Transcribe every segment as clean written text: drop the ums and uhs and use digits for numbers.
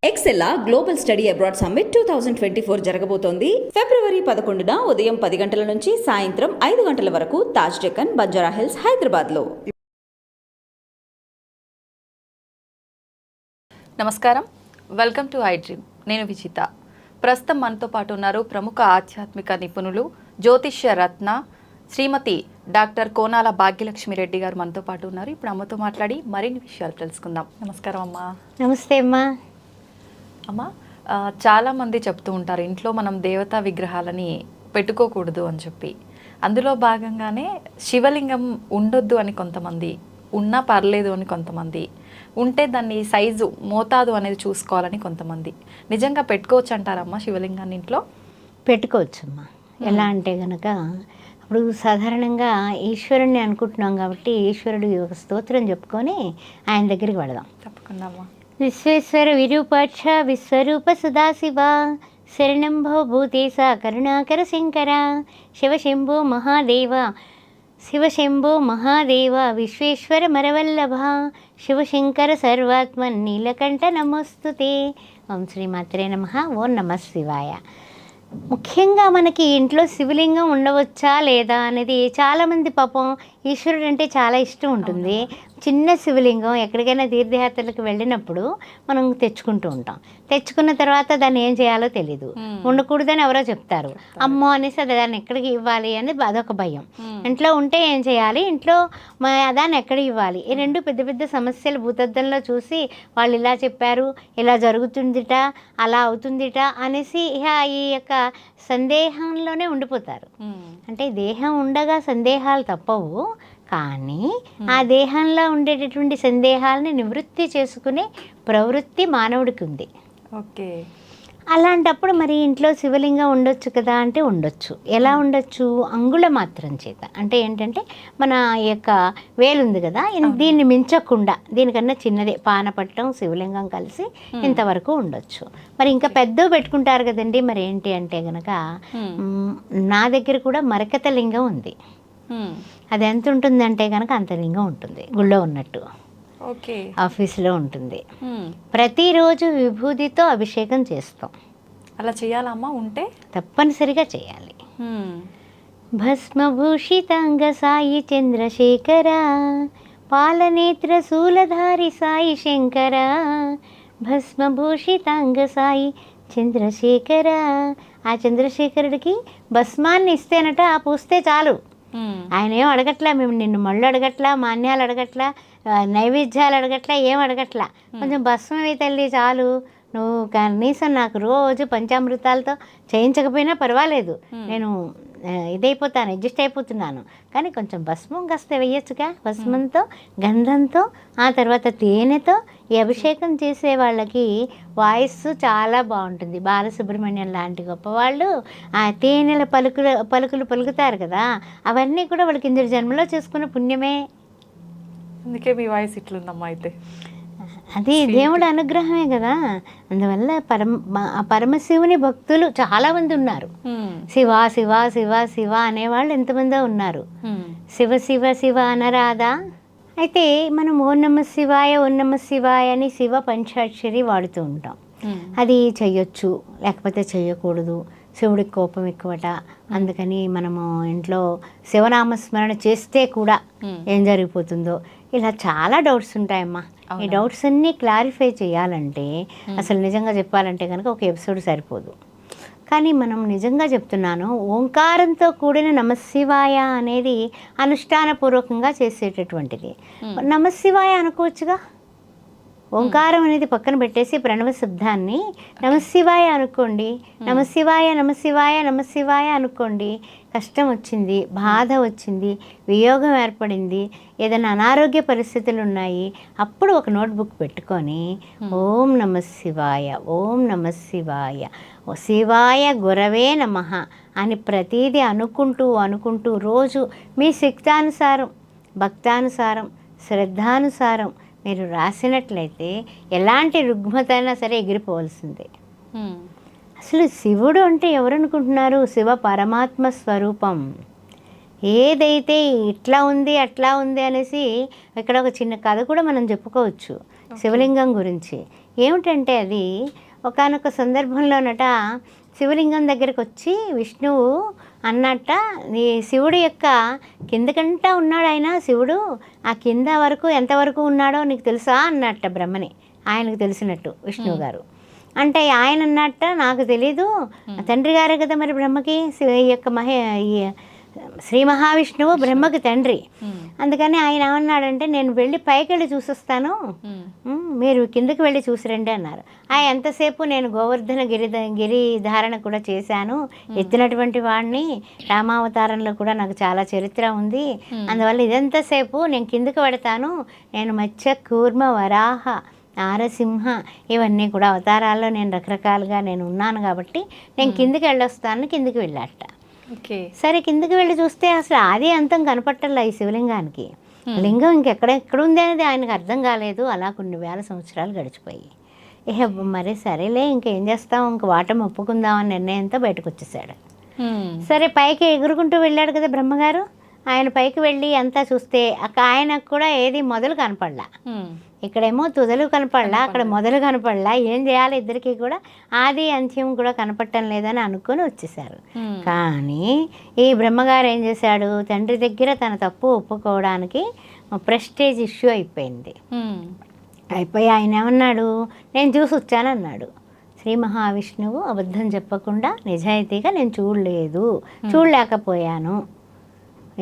ఎక్సెల్లా global study abroad summit 2024 జరగబోతోంది. ఫిబ్రవరి 11న ఉదయం 10 గంటల నుంచి సాయంత్రం 5 గంటల వరకు తాజ్ డెక్కన్, బంజారా హిల్స్, హైదరాబాద్లో. నమస్కారం, వెల్కమ్ టు ఐ డ్రీమ్. నేను విజిత. ప్రస్తుతం మనతో పాటు ఉన్నారు ప్రముఖ ఆధ్యాత్మిక నిపుణులు, జ్యోతిష్య రత్న శ్రీమతి డాక్టర్ కోనాల భాగ్యలక్ష్మి రెడ్డి గారు మనతో పాటు ఉన్నారు. ఇప్పుడు అమ్మతో మాట్లాడి మరిన్ని విషయాలు తెలుసుకుందాం. నమస్కారం అమ్మా. నమస్తే అమ్మా. అమ్మ, చాలామంది చెప్తూ ఉంటారు ఇంట్లో మనం దేవతా విగ్రహాలని పెట్టుకోకూడదు అని చెప్పి. అందులో భాగంగానే శివలింగం ఉండొద్దు అని కొంతమంది, ఉన్నా పర్లేదు అని కొంతమంది, ఉంటే దాన్ని సైజు మోతాదు అనేది చూసుకోవాలని కొంతమంది. నిజంగా పెట్టుకోవచ్చు అంటారమ్మా శివలింగాన్ని ఇంట్లో? పెట్టుకోవచ్చమ్మా. ఎలా అంటే కనుక ఇప్పుడు సాధారణంగా ఈశ్వరుణ్ణి అనుకుంటున్నాం కాబట్టి ఈశ్వరుడు ఒక స్తోత్రం చెప్పుకొని ఆయన దగ్గరికి వెళదాం. తప్పకుండా అమ్మా. విశ్వేశ్వర విరూపాక్ష విశ్వరూప సదాశివ శరణం భూతేశ కరుణాకర శంకర శివశంభో మహాదేవ శివశంభో మహాదేవ విశ్వేశ్వర మరవల్లభ శివశంకర సర్వాత్మన్ నీలకంఠ నమోస్తుతే. ఓం శ్రీమాత్రే నమః. ఓం నమః శివాయ. ముఖ్యంగా మనకి ఇంట్లో శివలింగం ఉండవచ్చా లేదా అనేది చాలామంది పాపం ఈశ్వరుడు అంటే చాలా ఇష్టం ఉంటుంది. చిన్న శివలింగం ఎక్కడికైనా తీర్థయాత్రలకు వెళ్ళినప్పుడు మనం తెచ్చుకుంటూ ఉంటాం. తెచ్చుకున్న తర్వాత దాన్ని ఏం చేయాలో తెలీదు, ఉండకూడదని ఎవరో చెప్తారు, అమ్మో అనేసి అది దాన్ని ఎక్కడికి ఇవ్వాలి అనేది అదొక భయం. ఇంట్లో ఉంటే ఏం చేయాలి, ఇంట్లో దాన్ని ఎక్కడికి ఇవ్వాలి, ఈ రెండు పెద్ద పెద్ద సమస్యలు భూతద్దంలో చూసి వాళ్ళు ఇలా చెప్పారు, ఇలా జరుగుతుందిట, అలా అవుతుందిట అనేసి ఈ యొక్క సందేహంలోనే ఉండిపోతారు. అంటే దేహం ఉండగా సందేహాలు తప్పవు, కానీ ఆ దేహంలో ఉండేటటువంటి సందేహాలని నివృత్తి చేసుకునే ప్రవృత్తి మానవుడికి ఉంది. ఓకే. అలాంటప్పుడు మరి ఇంట్లో శివలింగం ఉండొచ్చు కదా అంటే ఉండొచ్చు. ఎలా ఉండొచ్చు? అంగుళ మాత్రం చేత. అంటే ఏంటంటే మన యొక్క వేలుంది కదా, దీన్ని మించకుండా, దీనికన్నా చిన్నదే పానపట్టం శివలింగం కలిసి ఇంతవరకు ఉండొచ్చు. మరి ఇంకా పెద్దవి పెట్టుకుంటారు కదండి, మరి ఏంటి అంటే గనక నా దగ్గర కూడా మరకత లింగం ఉంది. అది ఎంత ఉంటుందంటే కనుక అంత లింగం ఉంటుంది, గుళ్ళో ఉన్నట్టు. ఓకే. ఆఫీస్లో ఉంటుంది. ప్రతిరోజు విభూతితో అభిషేకం చేస్తాం. అలా చేయాలమ్మా? ఉంటే తప్పనిసరిగా చేయాలి. భస్మభూషితాంగ సాయి చంద్రశేఖర పాలనేత్ర శూలధారి సాయి శంకర భస్మభూషితాంగ సాయి చంద్రశేఖర. ఆ చంద్రశేఖరుడికి భస్మాన్ని ఇస్తేనట పూస్తే చాలు. ఆయన ఏం అడగట్లా, మేము నిన్ను మళ్ళు అడగట్లా, మాన్యాలు అడగట్లా, నైవేద్యాలు అడగట్లా, ఏం అడగట్లా, కొంచెం భస్మమే తల్లి చాలు, నువ్వు కనీసం నాకు రోజు పంచామృతాలతో చేయించకపోయినా పర్వాలేదు, నేను ఇదైపోతాను, అడ్జస్ట్ అయిపోతున్నాను, కానీ కొంచెం భస్మం కాస్త వేయచ్చుగా. భస్మంతో, గంధంతో, ఆ తర్వాత తేనెతో ఈ అభిషేకం చేసే వాళ్ళకి వాయిస్ చాలా బాగుంటుంది. బాలసుబ్రహ్మణ్యం లాంటి గొప్పవాళ్ళు ఆ తేనెల పలుకులు పలుకుతారు కదా, అవన్నీ కూడా వాళ్ళకి ఇంద్ర జన్మలో చేసుకున్న పుణ్యమే. అందుకే మీ వాయిస్ ఇట్లుందమ్మా. అయితే అది దేవుడి అనుగ్రహమే కదా. అందువల్ల పరమశివుని భక్తులు చాలామంది ఉన్నారు. శివ శివ శివ శివ అనేవాళ్ళు ఎంతమందో ఉన్నారు. శివ శివ శివ అనరాదా? అయితే మనం ఓం నమ శివాయ, ఓం నమ శివాయ అని శివ పంచాక్షరి వాడుతూ ఉంటాం. అది చెయ్యొచ్చు, లేకపోతే చెయ్యకూడదు, శివుడికి కోపం ఎక్కువట, అందుకని మనము ఇంట్లో శివనామస్మరణ చేస్తే కూడా ఏం జరిగిపోతుందో, ఇలా చాలా డౌట్స్ ఉంటాయమ్మా. ఈ డౌట్స్ అన్నీ క్లారిఫై చేయాలంటే అసలు నిజంగా చెప్పాలంటే కనుక ఒక ఎపిసోడ్ సరిపోదు. కానీ మనం నిజంగా చెప్తున్నాను, ఓంకారంతో కూడిన నమశివాయ అనేది అనుష్ఠానపూర్వకంగా చేసేటటువంటిది. నమశివాయ అనుకోవచ్చుగా. ఓంకారం అనేది పక్కన పెట్టేసి ప్రణవ శబ్దాన్ని నమశివాయ అనుకోండి. నమశివాయ నమశివాయ నమశివాయ అనుకోండి. కష్టం వచ్చింది, బాధ వచ్చింది, వియోగం ఏర్పడింది, ఏదైనా అనారోగ్య పరిస్థితులు ఉన్నాయి, అప్పుడు ఒక నోట్బుక్ పెట్టుకొని ఓం నమ శివాయ, ఓం నమ శివాయ, శివాయ గురవే నమః అని ప్రతీది అనుకుంటూ రోజు మీ శక్తానుసారం, భక్తానుసారం, శ్రద్ధానుసారం మీరు రాసినట్లయితే ఎలాంటి రుగ్మతైనా సరే ఎగిరిపోవలసిందే. అసలు శివుడు అంటే ఎవరు అనుకుంటున్నారు? శివ పరమాత్మ స్వరూపం. ఏదైతే ఇట్లా ఉంది అట్లా ఉంది అనేసి ఇక్కడ ఒక చిన్న కథ కూడా మనం చెప్పుకోవచ్చు శివలింగం గురించి. ఏమిటంటే అది ఒకానొక సందర్భంలోనట శివలింగం దగ్గరికి వచ్చి విష్ణువు అన్నట్ట ఈ శివుడు యొక్క కిందకంటా ఉన్నాడు ఆయన శివుడు, ఆ కింద వరకు ఎంతవరకు ఉన్నాడో నీకు తెలుసా అన్నట్ట బ్రహ్మని, ఆయనకు తెలిసినట్టు విష్ణువు గారు. అంటే ఆయన అన్నట్ట నాకు తెలీదు, తండ్రి గారే కదా మరి బ్రహ్మకి, ఈ యొక్క ఈ శ్రీ మహావిష్ణువు బ్రహ్మకి తండ్రి. అందుకని ఆయన ఏమన్నాడంటే నేను వెళ్ళి పైకి వెళ్ళి చూసొస్తాను, మీరు కిందకి వెళ్ళి చూసిరండి అన్నారు. ఎంతసేపు నేను గోవర్ధన గిరి ధారణ కూడా చేశాను, ఎత్తినటువంటి వాడిని, రామావతారంలో కూడా నాకు చాలా చరిత్ర ఉంది, అందువల్ల ఇదంతసేపు నేను కిందకి పెడతాను, నేను మత్స్య కూర్మ వరాహ నారసింహ ఇవన్నీ కూడా అవతారాల్లో నేను రకరకాలుగా నేను ఉన్నాను కాబట్టి నేను కిందకి వెళ్ళొస్తాను, కిందకి వెళ్ళాట. ఓకే, సరే కిందకి వెళ్ళి చూస్తే అసలు ఆది అంతం కనపట్టల్లా ఈ శివలింగానికి. లింగం ఎక్కడుంది అనేది ఆయనకు అర్థం కాలేదు. అలా కొన్ని వేల సంవత్సరాలు గడిచిపోయి మరి సరేలే ఇంకేం చేస్తాం, ఇంక వాటం ఒప్పుకుందామని నిర్ణయంతో బయటకు వచ్చేసాడు. సరే పైకి ఎగురుకుంటూ వెళ్ళాడు కదా బ్రహ్మగారు. ఆయన పైకి వెళ్ళి అంతా చూస్తే ఆయనకు కూడా ఏది మొదలు కనపడలా, ఇక్కడేమో తుదలు కనపడలా, అక్కడ మొదలు కనపడలా. ఏం చేయాలి ఇద్దరికి కూడా, ఆది అంత్యం కూడా కనపడటం లేదని అనుకొని వచ్చేసారు. కానీ ఈ బ్రహ్మగారు ఏం చేశాడు, తండ్రి దగ్గర తన తప్పు ఒప్పుకోవడానికి ప్రెస్టేజ్ ఇష్యూ అయిపోయింది. అయిపోయి ఆయన ఏమన్నాడు, నేను చూసి వచ్చానన్నాడు. శ్రీ మహావిష్ణువు అబద్ధం చెప్పకుండా నిజాయితీగా నేను చూడలేకపోయాను,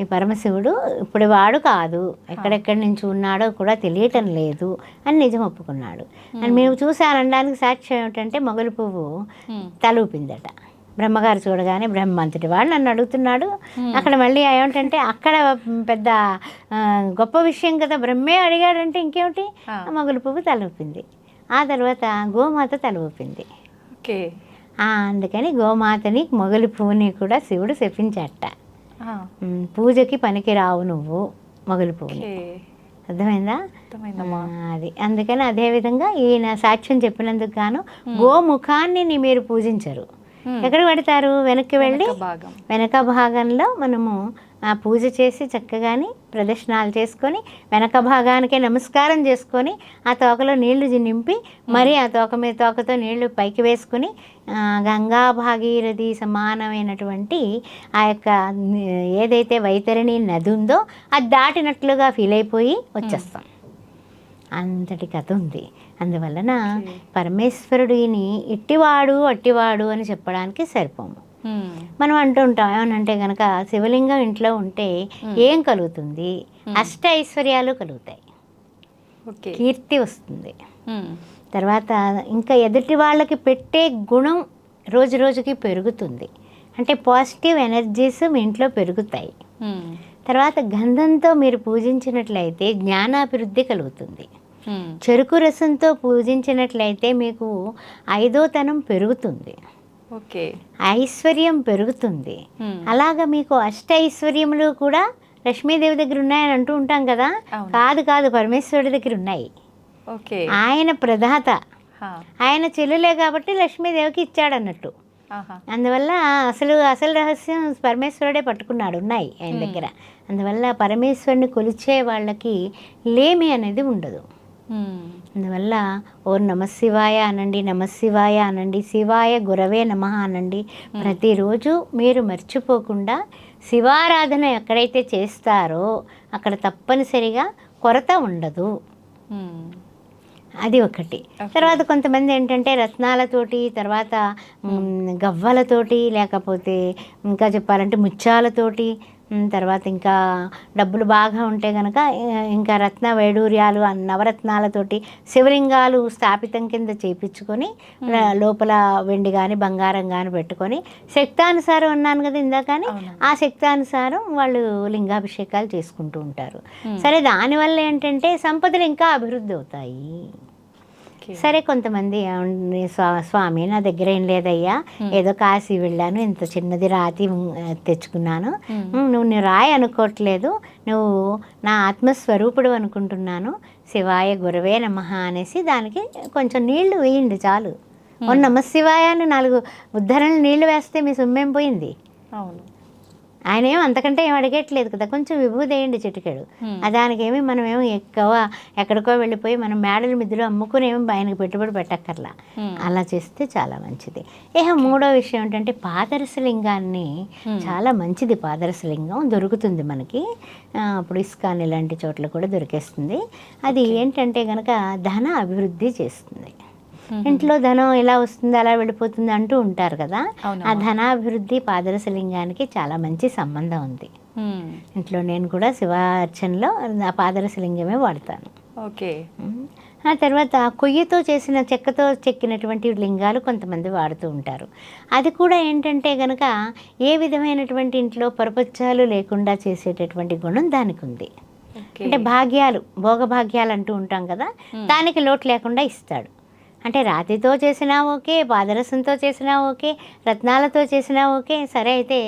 ఈ పరమశివుడు ఇప్పుడు వాడు కాదు, ఎక్కడెక్కడి నుంచి ఉన్నాడో కూడా తెలియటం లేదు అని నిజం ఒప్పుకున్నాడు. అని మేము చూసానడానికి సాక్ష్యం ఏమిటంటే మొగలి పువ్వు తలూపిందట. బ్రహ్మగారు చూడగానే బ్రహ్మంతటి వాడు నన్ను అడుగుతున్నాడు. అక్కడ మళ్ళీ ఏమిటంటే అక్కడ పెద్ద గొప్ప విషయం కదా, బ్రహ్మే అడిగాడంటే ఇంకేమిటి, మొగలి పువ్వు తలూపింది. ఆ తర్వాత గోమాత తలూపింది. ఓకే, అందుకని గోమాతని మొగలి పువ్వుని కూడా శివుడు శపించట. పూజకి పనికి రావు నువ్వు మొగలి పువ్వుని. అర్థమైందా? అది అందుకని అదేవిధంగా ఈయన సాక్ష్యం చెప్పినందుకు గాను గోముఖాన్ని మీరు పూజించరు. ఎక్కడ పెడతారు, వెనక్కి వెళ్ళి వెనక భాగంలో మనము ఆ పూజ చేసి చక్కగాని ప్రదక్షిణాలు చేసుకొని వెనక భాగానికే నమస్కారం చేసుకొని ఆ తోకలో నీళ్లు నింపి మరి ఆ తోకతో నీళ్లు పైకి వేసుకుని గంగా భాగీరథి సమానమైనటువంటి ఆ యొక్క ఏదైతే వైతరిణి నది ఉందో అది దాటినట్లుగా ఫీల్ అయిపోయి వచ్చేస్తాం. అంతటి కథ ఉంది. అందువలన పరమేశ్వరుడిని ఇట్టివాడు అట్టివాడు అని చెప్పడానికి సరిపోము. మనం అంటుంటాం ఏమనంటే కనుక శివలింగం ఇంట్లో ఉంటే ఏం కలుగుతుంది, అష్ట ఐశ్వర్యాలు కలుగుతాయి, కీర్తి వస్తుంది, తర్వాత ఇంకా ఎదుటి వాళ్ళకి పెట్టే గుణం రోజు రోజుకి పెరుగుతుంది, అంటే పాజిటివ్ ఎనర్జీస్ మీ ఇంట్లో పెరుగుతాయి. తర్వాత గంధంతో మీరు పూజించినట్లయితే జ్ఞానాభివృద్ధి కలుగుతుంది. చెరుకు రసంతో పూజించినట్లయితే మీకు ఐదోతనం పెరుగుతుంది, ఐశ్వర్యం పెరుగుతుంది. అలాగా మీకు అష్ట ఐశ్వర్యములు కూడా లక్ష్మీదేవి దగ్గర ఉన్నాయని అంటూ ఉంటాం కదా, కాదు పరమేశ్వరుడి దగ్గర ఉన్నాయి. ఆయన ప్రదాత, ఆయన చెల్లులే కాబట్టి లక్ష్మీదేవికి ఇచ్చాడు అన్నట్టు. అందువల్ల అసలు రహస్యం పరమేశ్వరుడే పట్టుకున్నాడు, ఉన్నాయి ఆయన దగ్గర. అందువల్ల పరమేశ్వరుని కొలిచే వాళ్ళకి లేమి అనేది ఉండదు. అందువల్ల ఓ నమశివాయ అనండి, నమశివాయ అనండి, శివాయ గురవే నమః అనండి. ప్రతిరోజు మీరు మర్చిపోకుండా శివారాధన ఎక్కడైతే చేస్తారో అక్కడ తప్పనిసరిగా కొరత ఉండదు. అది ఒకటి. తర్వాత కొంతమంది ఏంటంటే రత్నాలతోటి, తర్వాత గవ్వలతోటి, లేకపోతే ఇంకా చెప్పాలంటే ముత్యాలతోటి, తర్వాత ఇంకా డబ్బులు బాగా ఉంటే కనుక ఇంకా రత్న వైడూర్యాలు నవరత్నాలతోటి శివలింగాలు స్థాపితం కింద చేయించుకొని లోపల వెండి కానీ బంగారం కానీ పెట్టుకొని శక్తానుసారం అన్నాను కదా ఇందాకని, ఆ శక్తానుసారం వాళ్ళు లింగాభిషేకాలు చేసుకుంటూ ఉంటారు. సరే, దానివల్ల ఏంటంటే సంపదలు ఇంకా అభివృద్ధి అవుతాయి. సరే, కొంతమంది స్వామి నా దగ్గర ఏం లేదయ్యా, ఏదో కాశీ వెళ్ళాను, ఇంత చిన్నది రాతి తెచ్చుకున్నాను, నువ్వు రాయి అనుకోవట్లేదు, నువ్వు నా ఆత్మస్వరూపుడు అనుకుంటున్నాను, శివాయ గురవే నమః అనేసి దానికి కొంచెం నీళ్లు వేయండి చాలు. ఓ నమశివాయ అని 4 ఉద్ధరణలు నీళ్లు వేస్తే మీ సొమ్మేం పోయింది. అవును, ఆయన ఏం అంతకంటే ఏం అడిగట్లేదు కదా, కొంచెం విభూది వేయండి చిటికెడు. దానికేమి మనం ఏమి ఎక్కువ ఎక్కడికో వెళ్ళిపోయి మనం మేడల మిద్దులో అమ్ముకుని ఏమి ఆయనకి పెట్టుబడి పెట్టక్కర్లా. అలా చేస్తే చాలా మంచిది. మూడో విషయం ఏంటంటే పాదరసలింగాన్ని చాలా మంచిది. పాదరసలింగం దొరుకుతుంది మనకి, అప్పుడు ఇస్కాన్ ఇలాంటి చోట్ల కూడా దొరికేస్తుంది. అది ఏంటంటే కనుక ధన అభివృద్ధి చేస్తుంది. ఇంట్లో ధనం ఎలా వస్తుంది అలా వెళ్ళిపోతుంది అంటూ ఉంటారు కదా, ఆ ధనాభివృద్ధి పాదరసలింగానికి చాలా మంచి సంబంధం ఉంది. ఇంట్లో నేను కూడా శివార్చనలో ఆ పాదరసలింగమే వాడతాను. ఓకే. ఆ తర్వాత కొయ్యతో చేసిన చెక్కతో చెక్కినటువంటి లింగాలు కొంతమంది వాడుతూ ఉంటారు. అది కూడా ఏంటంటే కనుక ఏ విధమైనటువంటి ఇంట్లో పరపత్యాలు లేకుండా చేసేటటువంటి గుణం దానికి ఉంది. అంటే భాగ్యాలు, భోగభాగ్యాలు అంటూ ఉంటాం కదా, దానికి లోటు లేకుండా ఇస్తాడు. అంటే రాతితో చేసినా ఓకే, పాదరసంతో చేసినా ఓకే, రత్నాలతో చేసినా ఓకే. సరే అయితే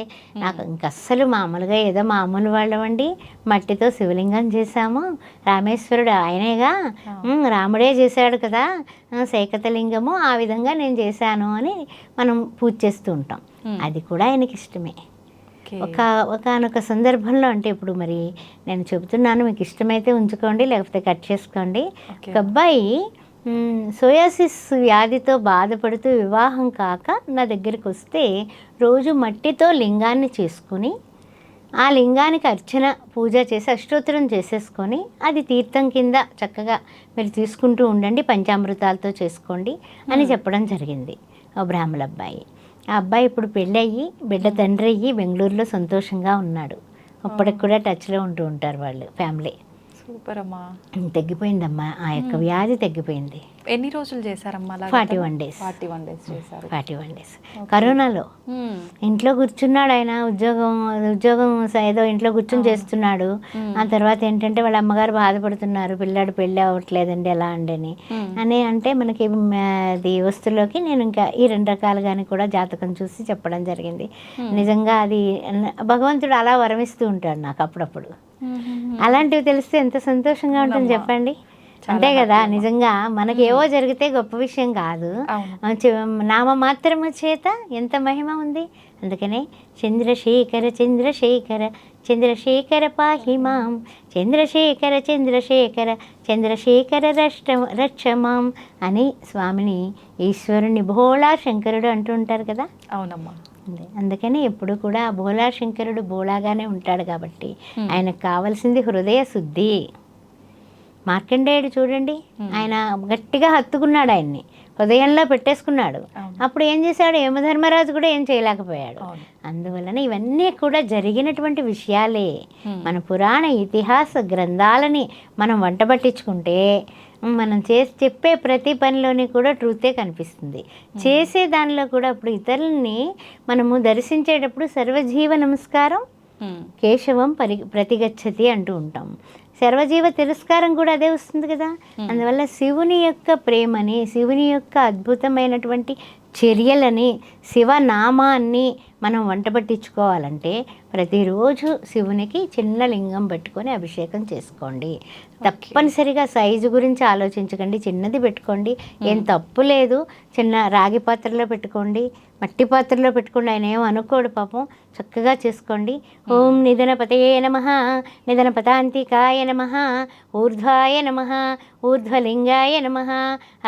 నాకు ఇంకస్సలు మామూలుగా ఏదో మామూలు వాళ్ళమండి, మట్టితో శివలింగం చేశాము, రామేశ్వరుడు ఆయనేగా, రాముడే చేశాడు కదా సైకతలింగము, ఆ విధంగా నేను చేశాను అని మనం పూజ చేస్తూ ఉంటాం. అది కూడా ఆయనకి ఇష్టమే. ఒకనొక సందర్భంలో, అంటే ఇప్పుడు మరి నేను చెబుతున్నాను, మీకు ఇష్టమైతే ఉంచుకోండి లేకపోతే కట్ చేసుకోండి. ఒక అబ్బాయి సోయాసిస్ వ్యాధితో బాధపడుతూ వివాహం కాక నా దగ్గరికి వస్తే రోజు మట్టితో లింగాన్ని చేసుకుని ఆ లింగానికి అర్చన పూజ చేసి అష్టోత్తరం చేసేసుకొని అది తీర్థం కింద చక్కగా మీరు తీసుకుంటూ ఉండండి, పంచామృతాలతో చేసుకోండి అని చెప్పడం జరిగింది. ఆ బ్రాహ్మణ అబ్బాయి, ఆ అబ్బాయి ఇప్పుడు పెళ్ళయ్యి బిడ్డ తండ్రి అయ్యి బెంగళూరులో సంతోషంగా ఉన్నాడు. అప్పటికి కూడా టచ్లో ఉంటూ ఉంటారు వాళ్ళు ఫ్యామిలీ. సూపర్ అమ్మా. తగ్గిపోయిందమ్మా, ఆ యొక్క వ్యాధి తగ్గిపోయింది. ఎన్ని రోజులు చేశారమ్మా? 41 days. 41 days చేశారు. 41 days కరోనాలో ఇంట్లో కూర్చున్నాడు ఆయన. ఉద్యోగం ఏదో ఇంట్లో కూర్చుని చేస్తున్నాడు. ఆ తర్వాత ఏంటంటే వాళ్ళ అమ్మగారు బాధపడుతున్నారు, పిల్లాడు పెళ్ళి అవ్వట్లేదండి ఎలా అండి అని అంటే మనకి అది వస్తువులోకి నేను ఇంకా ఈ 2 రకాలుగాని కూడా జాతకం చూసి చెప్పడం జరిగింది. నిజంగా అది భగవంతుడు అలా వరమిస్తూ ఉంటాడు నాకు అప్పుడప్పుడు. అలాంటివి తెలిస్తే ఎంత సంతోషంగా ఉంటుంది చెప్పండి. అంతే కదా, నిజంగా మనకి ఏవో జరిగితే గొప్ప విషయం కాదు, నామ మాత్రము చేత ఎంత మహిమ ఉంది. అందుకనే చంద్రశేఖర చంద్రశేఖర చంద్రశేఖర పాహిమాం, చంద్రశేఖర చంద్రశేఖర చంద్రశేఖర రక్షమాం అని స్వామిని ఈశ్వరుని భోళా శంకరుడు అంటూ ఉంటారు కదా. అవునమ్మా. అందుకని ఎప్పుడు కూడా భోళా శంకరుడు భోళాగానే ఉంటాడు కాబట్టి ఆయనకు కావాల్సింది హృదయ శుద్ధి. మార్కండేయుడు చూడండి, ఆయన గట్టిగా హత్తుకున్నాడు, ఆయన్ని హృదయంలో పెట్టేసుకున్నాడు. అప్పుడు ఏం చేశాడు, యమధర్మరాజు కూడా ఏం చేయలేకపోయాడు. అందువలన ఇవన్నీ కూడా జరిగినటువంటి విషయాలే. మన పురాణ ఇతిహాస గ్రంథాలని మనం వంటబట్టించుకుంటే మనం చెప్పే ప్రతి పనిలోని కూడా ట్రూతే కనిపిస్తుంది. చేసే దానిలో కూడా ఇప్పుడు ఇతరులని మనము దర్శించేటప్పుడు సర్వజీవ నమస్కారం కేశవం ప్రతిగచ్చతి అంటూ ఉంటాం. సర్వజీవ తిరస్కారం కూడా అదే వస్తుంది కదా. అందువల్ల శివుని యొక్క ప్రేమని, శివుని యొక్క అద్భుతమైనటువంటి చర్యలని, శివనామాన్ని మనం వంటబట్టించుకోవాలంటే ప్రతిరోజు శివునికి చిన్న లింగం పెట్టుకొని అభిషేకం చేసుకోండి. తప్పనిసరిగా సైజు గురించి ఆలోచించకండి, చిన్నది పెట్టుకోండి, ఏం తప్పు లేదు. చిన్న రాగి పాత్రలో పెట్టుకోండి, మట్టి పాత్రలో పెట్టుకోండి, ఆయన ఏం అనుకోడు పాపం. చక్కగా చేసుకోండి. ఓం నిధనపతయే నమః, నిధనపతాంతికాయ నమః, ఊర్ధ్వాయ నమః, ఊర్ధ్వలింగాయ నమః,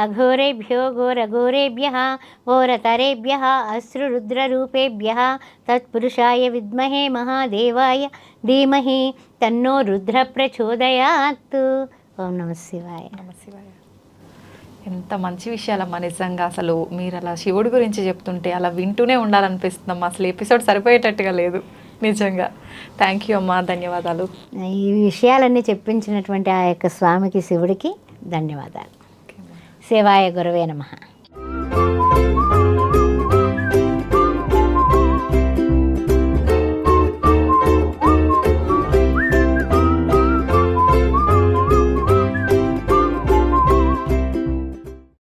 అఘోరేభ్యో ఘోరఘోరేభ్యః, ఘోరతరేభ్యః, అశ్రురుద్రరూపేభ్యః, తత్పురుషాయ విద్మహే మహాదేవాయ ధీమహి తన్నో రుద్ర ప్రచోదయాత్. ఓం నమః శివాయ. నమః శివాయ. ఎంత మంచి విషయాలమ్మా నిజంగా. అసలు మీరు అలా శివుడి గురించి చెప్తుంటే అలా వింటూనే ఉండాలనిపిస్తుందమ్మా. అసలు ఎపిసోడ్ సరిపోయేటట్టుగా లేదు నిజంగా. థ్యాంక్ యూ అమ్మా, ధన్యవాదాలు. ఈ విషయాలన్నీ చెప్పించినటువంటి ఆ యొక్క స్వామికి, శివుడికి ధన్యవాదాలు. శివాయ గురవే నమః.